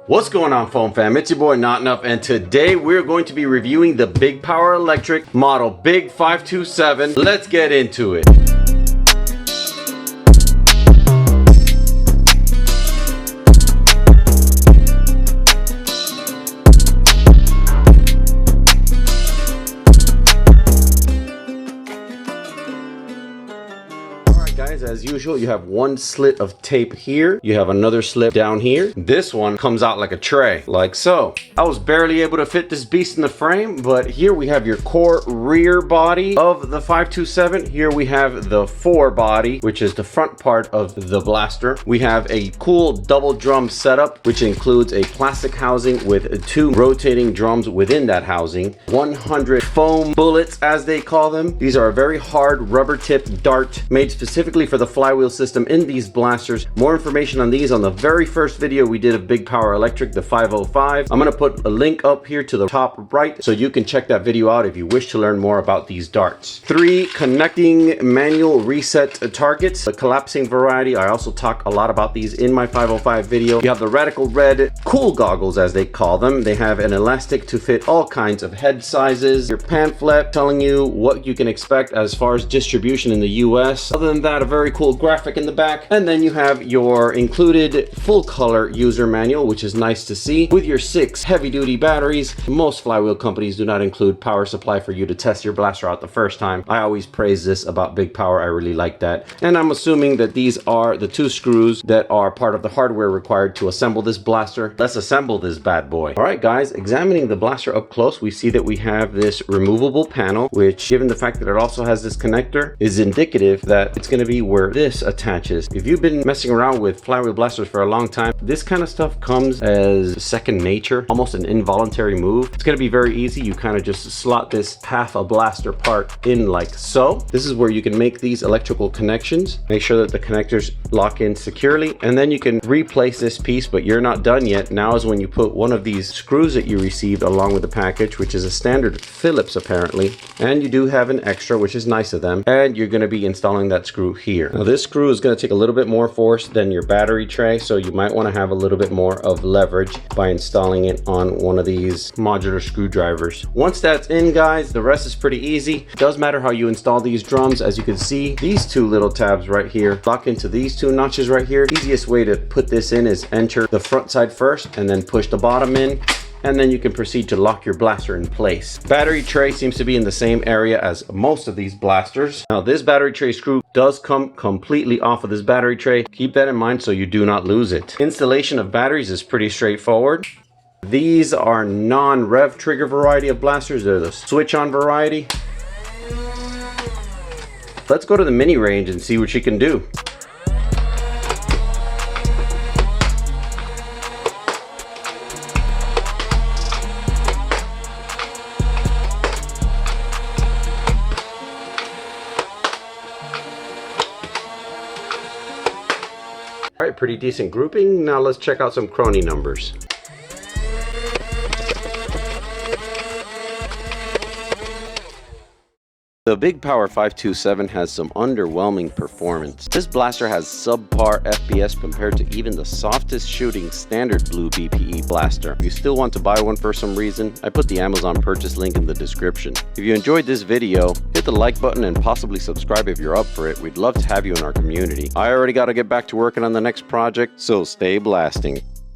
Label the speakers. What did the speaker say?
Speaker 1: What's going on, foam fam? It's your boy Not Enough, and today we're going to be reviewing the Big Power Electric model Big 527. Let's get into it. Guys, as usual, you have one slit of tape here. You have another slit down here. This one comes out like a tray, like so. I was barely able to fit this beast in the frame, but here we have your core rear body of the 527. Here we have the fore body, which is the front part of the blaster. We have a cool double drum setup, which includes a plastic housing with 2 rotating drums within that housing. 100 foam bullets, as they call them. These are a very hard rubber tipped dart made specifically for the flywheel system in these blasters. More information on these on the very first video we did of Big Power Electric, the 505. I'm going to put a link up here to the top right so you can check that video out if you wish to learn more about these darts. 3 connecting manual reset targets, the collapsing variety. I also talk a lot about these in my 505 video. You have the Radical Red cool goggles, as they call them. They have an elastic to fit all kinds of head sizes. Your pamphlet telling you what you can expect as far as distribution in the US. Other than that, a very cool graphic in the back, and then you have your included full color user manual, which is nice to see, with your 6 heavy-duty batteries. Most flywheel companies do not include power supply for you to test your blaster out the first time. I always praise this about Big Power. I really like that. And I'm assuming that these are the 2 screws that are part of the hardware required to assemble this blaster. Let's assemble this bad boy. All right, guys, examining the blaster up close, we see that we have this removable panel, which, given the fact that it also has this connector, is indicative that it's going to be where this attaches. If you've been messing around with flywheel blasters for a long time, this kind of stuff comes as second nature, almost an involuntary move. It's going to be very easy. You kind of just slot this half a blaster part in like so. This is where you can make these electrical connections. Make sure that the connectors lock in securely, and then you can replace this piece, but you're not done yet. Now is when you put one of these screws that you received along with the package, which is a standard Phillips apparently, and you do have an extra, which is nice of them, and you're going to be installing that screw here. Now this screw is going to take a little bit more force than your battery tray, so you might want to have a little bit more of leverage by installing it on one of these modular screwdrivers. Once that's in, guys, the rest is pretty easy. It does matter how you install these drums. As you can see, these 2 little tabs right here lock into these 2 notches right here. Easiest way to put this in is enter the front side first and then push the bottom in, and then you can proceed to lock your blaster in place. Battery tray seems to be in the same area as most of these blasters. Now this battery tray screw does come completely off of this battery tray. Keep that in mind so you do not lose it. Installation of batteries is pretty straightforward. These are non-rev trigger variety of blasters. They're the switch on variety. Let's go to the mini range and see what you can do. All right, pretty decent grouping. Now let's check out some crony numbers. The Big Power 527 has some underwhelming performance. This blaster has subpar FPS compared to even the softest shooting standard blue BPE blaster. If you still want to buy one for some reason, I put the Amazon purchase link in the description. If you enjoyed this video, hit the like button and possibly subscribe if you're up for it. We'd love to have you in our community. I already got to get back to working on the next project, so stay blasting.